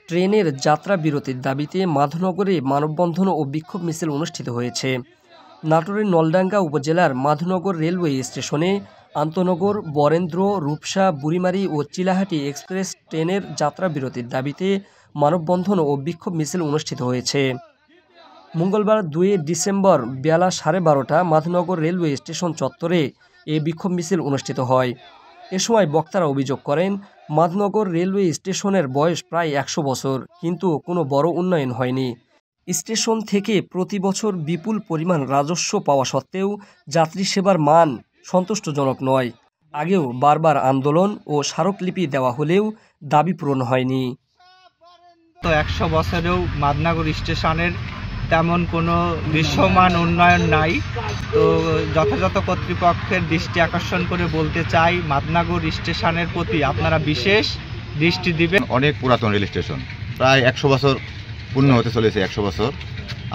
ট্রেনের যাত্রা বিরতির দাবিতে মাধবনগরে মানববন্ধন ও বিক্ষোভ মিছিল অনুষ্ঠিত হয়েছে। নাটোরের নলডাঙ্গা উপজেলার মাধবনগর রেলওয়ে স্টেশনে আন্তনগর, বরেন্দ্র, রূপসা, বুড়িমারি ও চিলাহাটি এক্সপ্রেস ট্রেনের যাত্রা বিরতির দাবিতে মানববন্ধন ও বিক্ষোভ মিছিল অনুষ্ঠিত হয়েছে। মঙ্গলবার ২ ডিসেম্বর বেলা 12:30 মাধবনগর রেলওয়ে স্টেশন চত্বরে এ বিক্ষোভ মিছিল অনুষ্ঠিত হয়। এ সময় বক্তারা অভিযোগ করেন, মাধবনগর রেলওয়ে স্টেশনের বয়স প্রায় ১০০ বছর, কিন্তু কোনো বড় উন্নয়ন হয়নি। স্টেশন থেকে প্রতি বছর বিপুল পরিমাণ রাজস্ব পাওয়া সত্ত্বেও যাত্রী সেবার মান সন্তুষ্টজনক নয়। আগেও বারবার আন্দোলন ও স্মারকলিপি দেওয়া হলেও দাবি পূরণ হয়নি। তো ১০০ বছরেও মাধবনগর স্টেশনের তেমন কোনো দৃশ্যমান উন্নয়ন নাই। তো যথাযথ কর্তৃপক্ষের দৃষ্টি আকর্ষণ করে বলতে চাই, মাধবনগর স্টেশনের প্রতি আপনারা বিশেষ দৃষ্টি দিবেন। অনেক পুরাতন রেল স্টেশন, প্রায় ১০০ বছর পূর্ণ হতে চলেছে। ১০০ বছর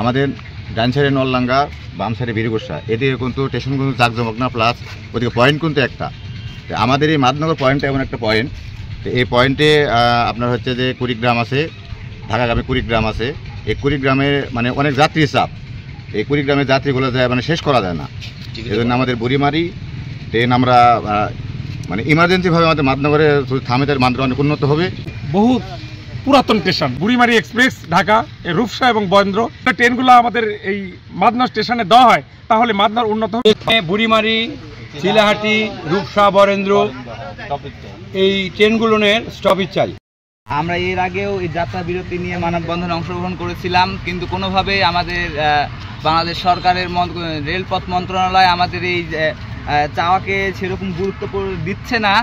আমাদের ডান সাইডে নলডাঙ্গা, বাম সাইডে বীরগোসা, এদিকে কিন্তু স্টেশন কিন্তু জাঁকজমক না, প্লাস ওদিকে পয়েন্ট কিন্তু একটা। আমাদের এই মাধবনগর পয়েন্টটা এমন একটা পয়েন্ট, এই পয়েন্টে আপনার হচ্ছে যে কুড়িগ্রাম আছে, ঢাকাগামী কুড়িগ্রাম আছে। এই কুড়িগ্রামে মানে অনেক যাত্রী চাপ, এই কুড়িগ্রামের যাত্রীগুলো যায় মানে শেষ করা যায় না। এই জন্য আমাদের বুড়িমারি ট্রেন আমরা মানে ইমার্জেন্সিভাবে আমাদের মাধবনগরে থামে, তার মানটা অনেক উন্নত হবে। বহু পুরাতন স্টেশন বুড়িমারি এক্সপ্রেস, ঢাকা, রূপসা এবং বরেন্দ্র ট্রেনগুলো আমাদের এই মাধবনগর স্টেশনে দেওয়া হয়, তাহলে মাধবনগর উন্নত হবে। বুড়িমারি, চিলাহাটি, রূপসা, বরেন্দ্র এই ট্রেনগুলোর স্টপেজ চাই। আমরা এর আগেও এই যাত্রা বিরতি নিয়ে মানববন্ধনে অংশগ্রহণ করেছিলাম, কিন্তু কোনোভাবেই আমাদের বাংলাদেশ সরকারের রেলপথ মন্ত্রণালয় আমাদের এই চাওয়াকে সেরকম গুরুত্ব দিচ্ছে না।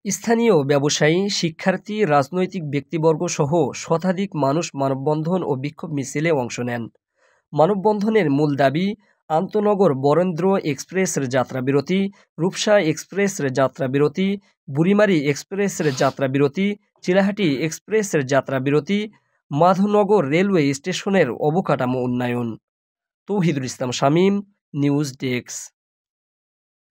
স্থানীয় ব্যবসায়ী, শিক্ষার্থী, রাজনৈতিক ব্যক্তিবর্গ সহ শতাধিক মানুষ মানববন্ধন ও বিক্ষোভ মিছিলে অংশ নেন। মানববন্ধনের মূল দাবি আন্তনগর বরেন্দ্র এক্সপ্রেসের যাত্রা বিরতি, রূপসা এক্সপ্রেসের যাত্রা বিরতি, বুড়িমারি এক্সপ্রেসের যাত্রা বিরতি, চিলাহাটি এক্সপ্রেসের যাত্রা বিরতি, মাধবনগর রেলওয়ে স্টেশনের অবকাঠামো উন্নয়ন। তৌহিদুল ইসলাম শামীম, নিউজ ডেস্ক।